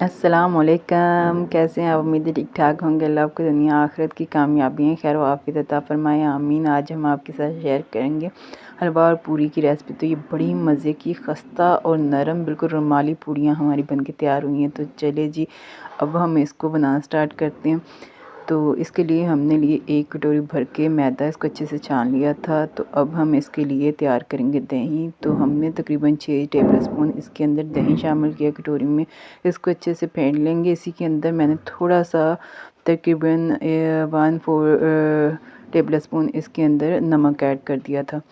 अस्सलामुअलैकुम, कैसे हैं आप? उम्मीद है ठीक ठाक होंगे। अल्लाह आपको दुनिया आखिरत की कामयाबियाँ खैर आफियत अता फरमाए, आमीन। आज हम आपके साथ शेयर करेंगे हलवा और पूरी की रेसिपी। तो ये बड़ी मज़े की खस्ता और नरम बिल्कुल रुमाली पूड़ियाँ हमारी बनके तैयार हुई हैं। तो चले जी, अब हम इसको बनाना स्टार्ट करते हैं। तो इसके लिए हमने लिए 1 कटोरी भर के मैदा, इसको अच्छे से छान लिया था। तो अब हम इसके लिए तैयार करेंगे दही। तो हमने तकरीबन 6 टेबलस्पून इसके अंदर दही शामिल किया कटोरी में। इसको अच्छे से फेंट लेंगे। इसी के अंदर मैंने थोड़ा सा तकरीबन 1/4 टेबलस्पून इसके अंदर नमक ऐड कर दिया था।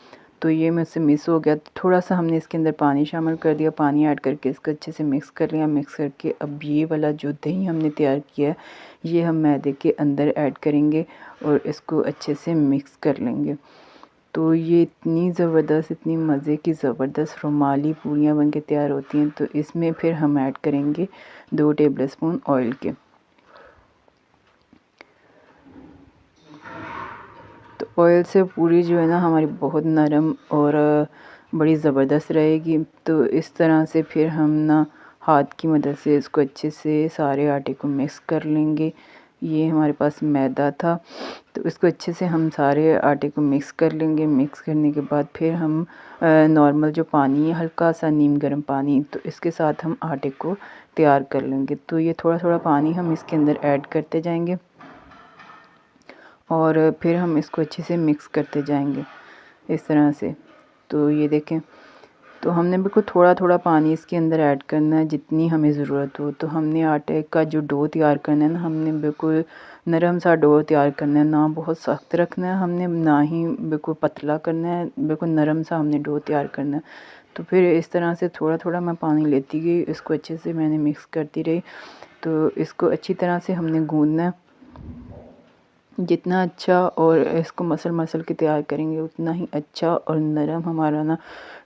तो ये मुझसे मिस हो गया, तो थोड़ा सा हमने इसके अंदर पानी शामिल कर दिया। पानी ऐड करके इसको अच्छे से मिक्स कर लिया। मिक्स करके अब ये वाला जो दही हमने तैयार किया है ये हम मैदे के अंदर ऐड करेंगे और इसको अच्छे से मिक्स कर लेंगे। तो ये इतनी ज़बरदस्त, इतनी मज़े की ज़बरदस्त रुमाली पूड़ियाँ बनके तैयार होती हैं। तो इसमें फिर हम ऐड करेंगे 2 टेबलस्पून ऑयल के। तो ऑयल से पूरी जो है ना हमारी बहुत नरम और बड़ी ज़बरदस्त रहेगी। तो इस तरह से फिर हम ना हाथ की मदद से इसको अच्छे से सारे आटे को मिक्स कर लेंगे। ये हमारे पास मैदा था, तो इसको अच्छे से हम सारे आटे को मिक्स कर लेंगे। मिक्स करने के बाद फिर हम नॉर्मल जो पानी है, हल्का सा नीम गर्म पानी, तो इसके साथ हम आटे को तैयार कर लेंगे। तो ये थोड़ा थोड़ा पानी हम इसके अंदर ऐड करते जाएंगे और फिर हम इसको अच्छे से मिक्स करते जाएंगे इस तरह से। तो ये देखें, तो हमने बिल्कुल थोड़ा थोड़ा पानी इसके अंदर ऐड करना है जितनी हमें ज़रूरत हो। तो हमने आटे का जो डो तैयार करना है ना, हमने बिल्कुल नरम सा डो तैयार करना है, ना बहुत सख्त रखना है हमने, ना ही बिल्कुल पतला करना है, बिल्कुल नरम सा हमने डो तैयार करना है। तो फिर इस तरह से थोड़ा थोड़ा मैं पानी लेती गई, इसको अच्छे से मैंने मिक्स करती रही। तो इसको अच्छी तरह से हमने गूंदना है। जितना अच्छा और इसको मसल के तैयार करेंगे उतना ही अच्छा और नरम हमारा ना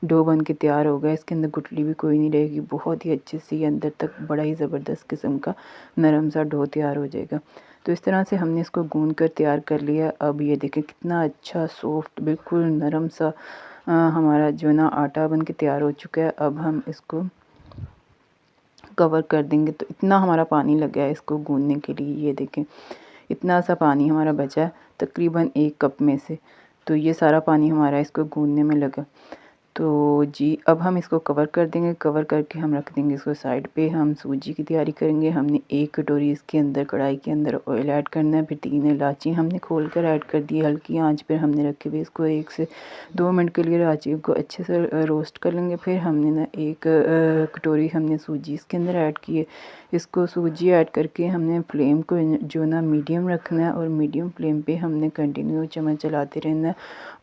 डो बन के तैयार होगा। इसके अंदर गुठली भी कोई नहीं रहेगी, बहुत ही अच्छे से अंदर तक बड़ा ही ज़बरदस्त किस्म का नरम सा डो तैयार हो जाएगा। तो इस तरह से हमने इसको गूंद कर तैयार कर लिया। अब ये देखें कितना अच्छा सॉफ्ट बिल्कुल नरम सा हमारा जो ना आटा बन के तैयार हो चुका है। अब हम इसको कवर कर देंगे। तो इतना हमारा पानी लग गया है इसको गूंदने के लिए, ये देखें इतना सा पानी हमारा बचा है तकरीबन 1 कप में से। तो ये सारा पानी हमारा इसको गूंदने में लगा। तो जी अब हम इसको कवर कर देंगे। कवर करके हम रख देंगे इसको साइड पे। हम सूजी की तैयारी करेंगे। हमने 1 कटोरी इसके अंदर कढ़ाई के अंदर ऑयल ऐड करना है। फिर 3 इलायची हमने खोल कर ऐड कर दी। हल्की आंच पर हमने रखे हुए इसको 1 से 2 मिनट के लिए इलायची को अच्छे से रोस्ट कर लेंगे। फिर हमने ना 1 कटोरी हमने सूजी इसके अंदर ऐड की है। इसको सूजी ऐड करके हमने फ्लेम को जो ना मीडियम रखना है और मीडियम फ्लेम पे हमने कंटिन्यू चम्मच चलाते रहना है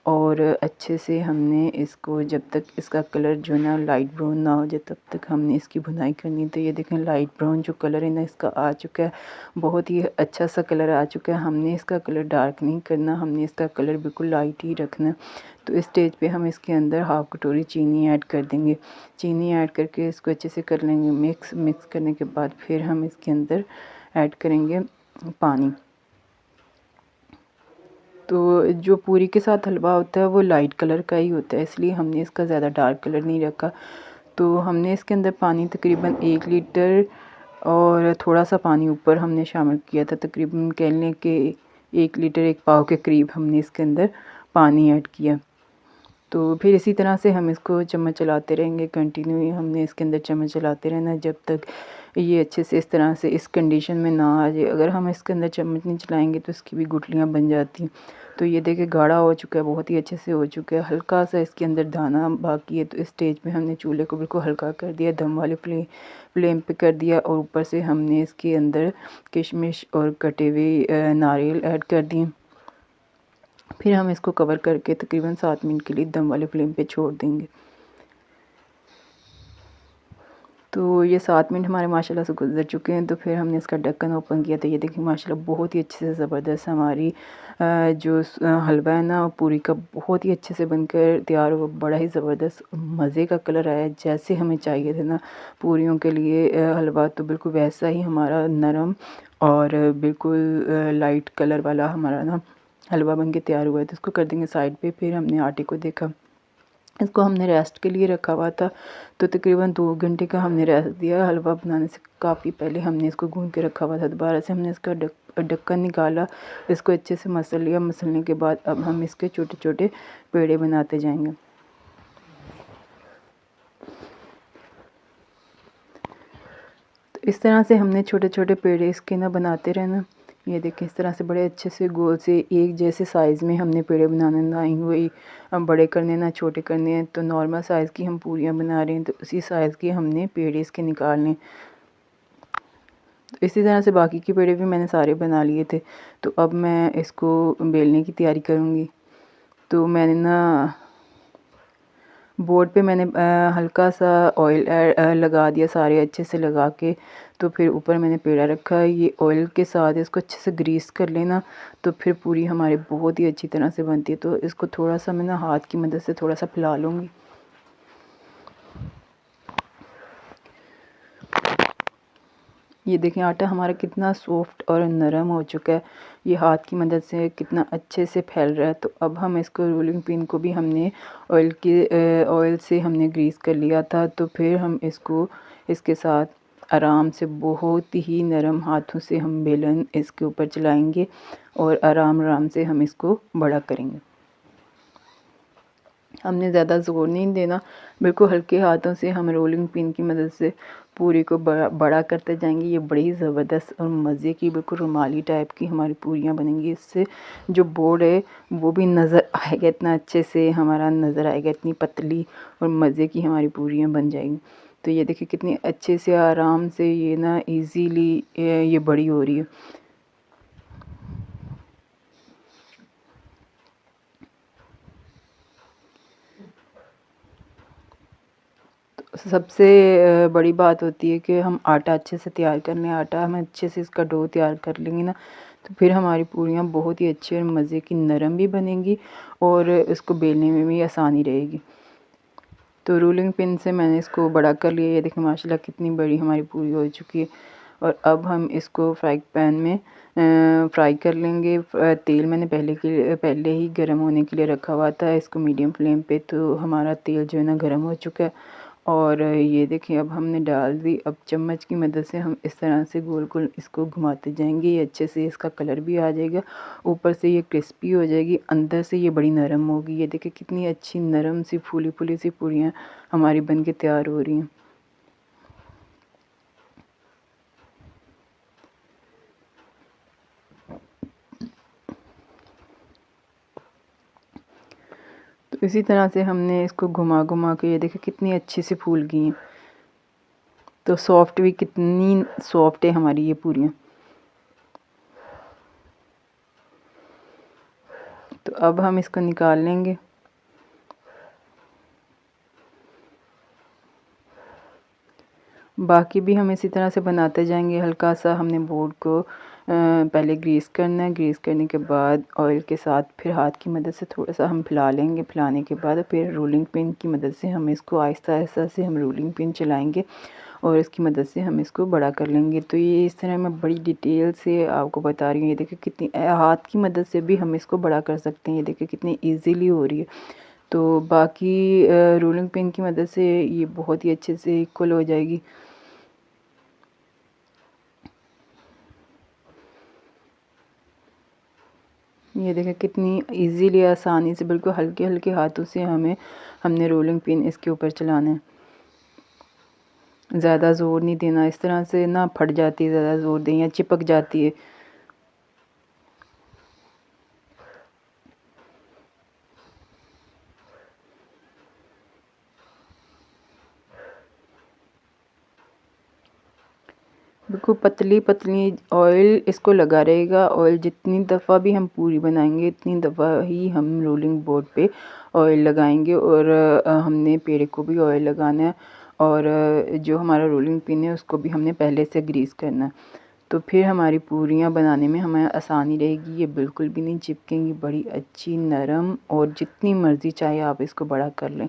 और अच्छे से हमने इसको जब तक इसका कलर जो ना लाइट ब्राउन ना हो जाए तब तक हमने इसकी भुनाई करनी है। तो ये देखें लाइट ब्राउन जो कलर है ना इसका आ चुका है, बहुत ही अच्छा सा कलर आ चुका है। हमने इसका कलर डार्क नहीं करना, हमने इसका कलर बिल्कुल लाइट ही रखना। तो इस स्टेज पे हम इसके अंदर हाफ़ कटोरी चीनी ऐड कर देंगे। चीनी ऐड करके इसको अच्छे से कर लेंगे मिक्स। मिक्स करने के बाद फिर हम इसके अंदर ऐड करेंगे पानी। तो जो पूरी के साथ हलवा होता है वो लाइट कलर का ही होता है, इसलिए हमने इसका ज़्यादा डार्क कलर नहीं रखा। तो हमने इसके अंदर पानी तकरीबन 1 लीटर और थोड़ा सा पानी ऊपर हमने शामिल किया था। तकरीबन कह लें कि 1 लीटर 1 पाव के करीब हमने इसके अंदर पानी ऐड किया। तो फिर इसी तरह से हम इसको चम्मच चलाते रहेंगे कंटिन्यू। हमने इसके अंदर चम्मच चलाते रहना जब तक ये अच्छे से इस तरह से इस कंडीशन में ना आ जाए। अगर हम इसके अंदर चम्मच नहीं चलाएंगे तो इसकी भी गुठलियाँ बन जाती हैं। तो ये देखिए गाढ़ा हो चुका है, बहुत ही अच्छे से हो चुका है। हल्का सा इसके अंदर दाना बाकी है। तो इस स्टेज पे हमने चूल्हे को बिल्कुल हल्का कर दिया, दम वाले फ्लेम पे कर दिया और ऊपर से हमने इसके अंदर किशमिश और कटे हुए नारियल ऐड कर दिए। फिर हम इसको कवर करके तकरीबन 7 मिनट के लिए दम वाले फ्लेम पे छोड़ देंगे। तो ये 7 मिनट हमारे माशाल्लाह से गुजर चुके हैं। तो फिर हमने इसका ढक्कन ओपन किया तो ये देखिए माशाल्लाह बहुत ही अच्छे से ज़बरदस्त हमारी जो हलवा है ना पूरी का बहुत ही अच्छे से बनकर तैयार हुआ। बड़ा ही ज़बरदस्त मज़े का कलर आया, जैसे हमें चाहिए थे ना पूरियों के लिए हलवा, तो बिल्कुल वैसा ही हमारा नरम और बिल्कुल लाइट कलर वाला हमारा ना हलवा बन के तैयार हुआ है। तो इसको कर देंगे साइड पे। फिर हमने आटे को देखा इसको हमने रेस्ट के लिए रखा हुआ था, तो तकरीबन 2 घंटे का हमने रेस्ट दिया। हलवा बनाने से काफ़ी पहले हमने इसको गूँध के रखा हुआ था। दोबारा से हमने इसका ढक्कन निकाला, इसको अच्छे से मसल लिया। मसलने के बाद अब हम इसके छोटे-छोटे पेड़े बनाते जाएंगे। तो इस तरह से हमने छोटे-छोटे पेड़े इसके ना बनाते रहना। ये देखिए इस तरह से बड़े अच्छे से गोल से एक जैसे साइज़ में हमने पेड़े बनाने, ना ही वही बड़े करने ना छोटे करने हैं। तो नॉर्मल साइज़ की हम पूरियाँ बना रहे हैं, तो उसी साइज़ के हमने पेड़े इसके निकालने। तो इसी तरह से बाकी के पेड़े भी मैंने सारे बना लिए थे। तो अब मैं इसको बेलने की तैयारी करूँगी। तो मैंने ना बोर्ड पे मैंने हल्का सा ऑयल लगा दिया, सारे अच्छे से लगा के। तो फिर ऊपर मैंने पेड़ा रखा। ये ऑयल के साथ इसको अच्छे से ग्रीस कर लेना, तो फिर पूरी हमारी बहुत ही अच्छी तरह से बनती है। तो इसको थोड़ा सा मैं ना हाथ की मदद से थोड़ा सा फैला लूँगी। ये देखें आटा हमारा कितना सॉफ्ट और नरम हो चुका है। ये हाथ की मदद से कितना अच्छे से फैल रहा है। तो अब हम इसको रोलिंग पिन को भी हमने ऑयल से हमने ग्रीस कर लिया था। तो फिर हम इसको इसके साथ आराम से बहुत ही नरम हाथों से हम बेलन इसके ऊपर चलाएंगे और आराम आराम से हम इसको बड़ा करेंगे। हमने ज़्यादा ज़ोर नहीं देना, बिल्कुल हल्के हाथों से हम रोलिंग पिन की मदद से पूरी को बड़ा करते जाएंगे। ये बड़ी ज़बरदस्त और मज़े की बिल्कुल रुमाली टाइप की हमारी पूरियाँ बनेंगी। इससे जो बोर्ड है वो भी नज़र आएगा, इतना अच्छे से हमारा नज़र आएगा, इतनी पतली और मज़े की हमारी पूरियाँ बन जाएंगी। तो ये देखिए कितनी अच्छे से आराम से ये ना ईज़िली ये बड़ी हो रही है। सबसे बड़ी बात होती है कि हम आटा अच्छे से तैयार कर लें। आटा हम अच्छे से इसका डो तैयार कर लेंगे ना, तो फिर हमारी पूरियाँ बहुत ही अच्छी और मज़े की नरम भी बनेंगी और इसको बेलने में भी आसानी रहेगी। तो रोलिंग पिन से मैंने इसको बड़ा कर लिया। ये देखिए माशाल्लाह कितनी बड़ी हमारी पूरी हो चुकी है। और अब हम इसको फ्राई पैन में फ्राई कर लेंगे। तेल मैंने पहले ही गर्म होने के लिए रखा हुआ था, इसको मीडियम फ्लेम पे। तो हमारा तेल जो है ना गर्म हो चुका है और ये देखिए अब हमने डाल दी। अब चम्मच की मदद से हम इस तरह से गोल गोल इसको घुमाते जाएंगे। ये अच्छे से इसका कलर भी आ जाएगा, ऊपर से ये क्रिस्पी हो जाएगी, अंदर से ये बड़ी नरम होगी। ये देखिए कितनी अच्छी नरम सी फूली फूली सी पूरियाँ हमारी बन के तैयार हो रही हैं। तो इसी तरह से हमने इसको घुमा घुमा के ये देखिए कितनी अच्छी सी फूल गई हैं। तो सॉफ्ट भी कितनी सॉफ्ट है हमारी ये पूरियाँ। तो अब हम इसको निकाल लेंगे। बाकी भी हम इसी तरह से बनाते जाएंगे। हल्का सा हमने बोर्ड को पहले ग्रीस करना है। ग्रीस करने के बाद ऑयल के साथ फिर हाथ की मदद से थोड़ा सा हम फैला लेंगे। फैलाने के बाद फिर रोलिंग पिन की मदद से हम इसको आहिस्ता आहिस्ता से हम रोलिंग पिन चलाएंगे और इसकी मदद से हम इसको बड़ा कर लेंगे। तो ये इस तरह मैं बड़ी डिटेल से आपको बता रही हूँ। ये देखिए कितनी हाथ की मदद से भी हम इसको बड़ा कर सकते हैं। ये देखिए कितनी ईज़िली हो रही है। तो बाकी रोलिंग पिन की मदद से ये बहुत ही अच्छे से इक्वल हो जाएगी। ये देखें कितनी इजीली आसानी से बिल्कुल हल्के हल्के हाथों से हमने रोलिंग पिन इसके ऊपर चलाना है। ज़्यादा ज़ोर नहीं देना, इस तरह से ना फट जाती है, ज़्यादा ज़ोर दें या चिपक जाती है। बिल्कुल पतली पतली ऑयल इसको लगा रहेगा। ऑयल जितनी दफ़ा भी हम पूरी बनाएंगे इतनी दफ़ा ही हम रोलिंग बोर्ड पे ऑयल लगाएंगे और हमने पेड़े को भी ऑयल लगाना है और जो हमारा रोलिंग पिन है उसको भी हमने पहले से ग्रीस करना है। तो फिर हमारी पूरियाँ बनाने में हमें आसानी रहेगी। ये बिल्कुल भी नहीं चिपकेंगी, बड़ी अच्छी नरम और जितनी मर्ज़ी चाहे आप इसको बड़ा कर लें।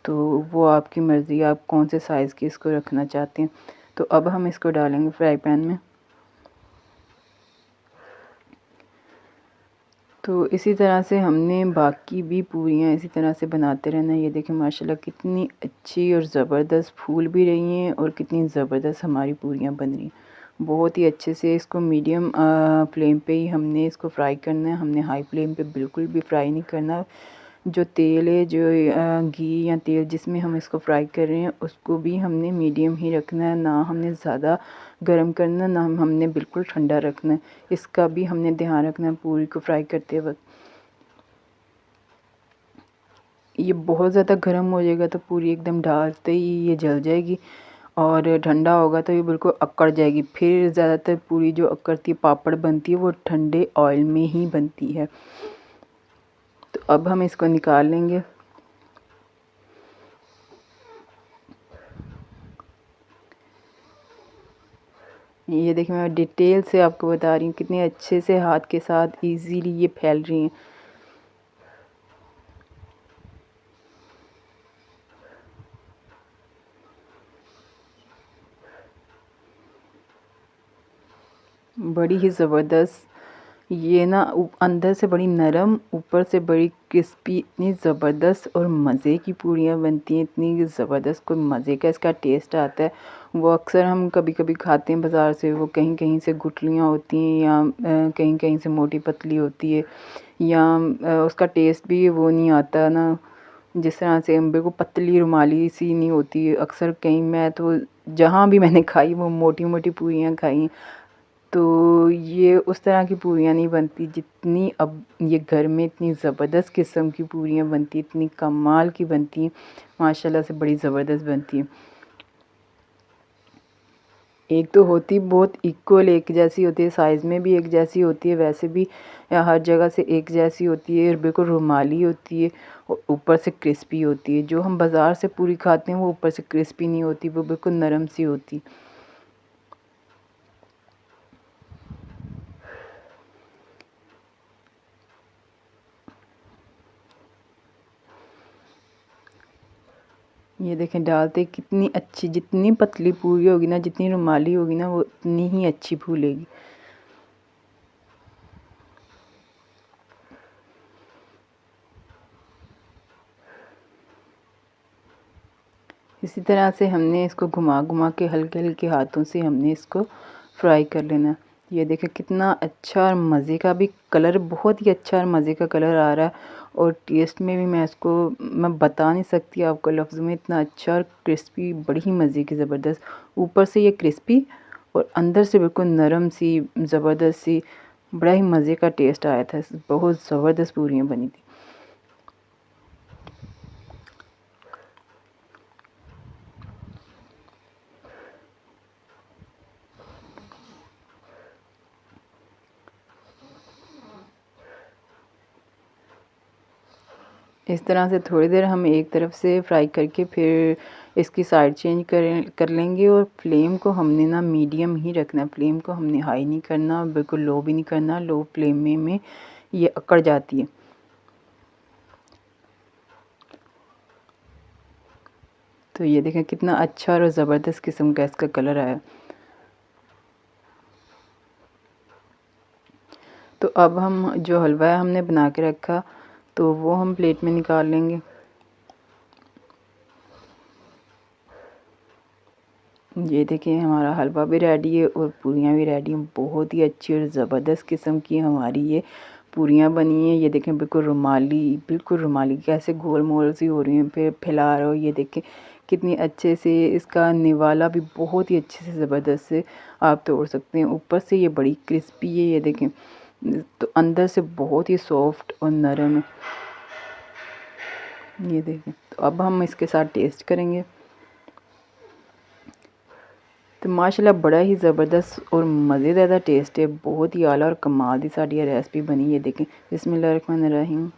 तो वो आपकी मर्ज़ी, आप कौन से साइज़ की इसको रखना चाहते हैं। तो अब हम इसको डालेंगे फ्राई पैन में। तो इसी तरह से हमने बाकी भी पूरियाँ इसी तरह से बनाते रहना है। ये देखें माशाल्लाह कितनी अच्छी और ज़बरदस्त फूल भी रही हैं और कितनी ज़बरदस्त हमारी पूरियाँ बन रही हैं। बहुत ही अच्छे से इसको मीडियम फ्लेम पे ही हमने इसको फ्राई करना है। हमने हाई फ्लेम पे बिल्कुल भी फ्राई नहीं करना। जो तेल है जो घी या तेल जिसमें हम इसको फ्राई कर रहे हैं उसको भी हमने मीडियम ही रखना है, ना हमने ज़्यादा गर्म करना ना हमने बिल्कुल ठंडा रखना है। इसका भी हमने ध्यान रखना है पूरी को फ्राई करते वक्त। ये बहुत ज़्यादा गर्म हो जाएगा तो पूरी एकदम डालते ही ये जल जाएगी और ठंडा होगा तो ये बिल्कुल अकड़ जाएगी। फिर ज़्यादातर पूरी जो अकड़ती पापड़ बनती है वो ठंडे ऑयल में ही बनती है। तो अब हम इसको निकाल लेंगे। ये देखिए मैं डिटेल से आपको बता रही हूँ कितने अच्छे से हाथ के साथ इजीली ये फैल रही हैं। बड़ी ही ज़बरदस्त ये ना अंदर से बड़ी नरम ऊपर से बड़ी क्रिस्पी इतनी ज़बरदस्त और मज़े की पूरियाँ बनती हैं। इतनी ज़बरदस्त कोई मज़े का इसका टेस्ट आता है। वो अक्सर हम कभी कभी खाते हैं बाज़ार से, वो कहीं कहीं से गुठलियाँ होती हैं या कहीं कहीं से मोटी पतली होती है या उसका टेस्ट भी वो नहीं आता ना, जिस तरह से बिल्कुल पतली रुमाली सी नहीं होती है। अक्सर कहीं मैं तो जहाँ भी मैंने खाई वो मोटी मोटी पूरियाँ खाई, तो ये उस तरह की पूरियाँ नहीं बनती जितनी अब ये घर में इतनी ज़बरदस्त किस्म की पूरियाँ बनती, इतनी कमाल की बनती हैं माशाल्लाह से, बड़ी ज़बरदस्त बनती हैं। एक तो होती बहुत इक्वल एक जैसी होती है, साइज़ में भी एक जैसी होती है, वैसे भी हर जगह से एक जैसी होती है और बिल्कुल रुमाली होती है और ऊपर से क्रिस्पी होती है। जो हम बाज़ार से पूरी खाते हैं वो ऊपर से क्रिस्पी नहीं होती, वो बिल्कुल नरम सी होती। ये देखें डालते कितनी अच्छी, जितनी पतली पूरी होगी ना जितनी रुमाली होगी ना वो उतनी ही अच्छी फूलेगी। इसी तरह से हमने इसको घुमा घुमा के हल्के हल्के हाथों से हमने इसको फ्राई कर लेना। ये देखें कितना अच्छा और मज़े का भी कलर, बहुत ही अच्छा और मज़े का कलर आ रहा है और टेस्ट में भी मैं बता नहीं सकती आपको लफ्ज़ में, इतना अच्छा और क्रिस्पी, बड़ी ही मज़े की ज़बरदस्त। ऊपर से ये क्रिस्पी और अंदर से बिल्कुल नरम सी ज़बरदस्त सी, बड़ा ही मज़े का टेस्ट आया था। बहुत ज़बरदस्त पूरियाँ बनी थी। इस तरह से थोड़ी देर हम एक तरफ से फ्राई करके फिर इसकी साइड चेंज कर लेंगे और फ्लेम को हमने ना मीडियम ही रखना है। फ्लेम को हमने हाई नहीं करना, बिल्कुल लो भी नहीं करना। लो फ्लेम में ये अकड़ जाती है। तो ये देखें कितना अच्छा और ज़बरदस्त किस्म का इसका कलर आया। तो अब हम जो हलवा हमने बना के रखा तो वो हम प्लेट में निकाल लेंगे। ये देखिए हमारा हलवा भी रेडी है और पूरियाँ भी रेडी हैं। बहुत ही अच्छी और ज़बरदस्त किस्म की हमारी ये पूरियाँ बनी हैं। ये देखें बिल्कुल रुमाली कैसे गोल मोल सी हो रही हैं, फिर फैला रहे हो। ये देखें कितनी अच्छे से इसका निवाला भी बहुत ही अच्छे से ज़बरदस्त से आप तोड़ सकते हैं। ऊपर से ये बड़ी क्रिस्पी है, ये देखें, तो अंदर से बहुत ही सॉफ्ट और नरम है। ये देखें, तो अब हम इसके साथ टेस्ट करेंगे। तो माशाल्लाह बड़ा ही ज़बरदस्त और मज़ेदार टेस्ट है, बहुत ही आला और कमाल दी साड़ी रेसिपी बनी है। देखें बिस्मिल्लाहिर्रहमानिर्रहीम,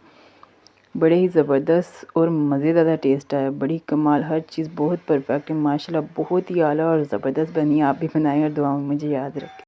बड़े ही ज़बरदस्त और मज़ेदार टेस्ट आया, बड़ी कमाल, हर चीज़ बहुत परफेक्ट है माशाल्लाह, बहुत ही आला और ज़बरदस्त बनी। आप भी बनाएं और दुआ में मुझे याद रखें।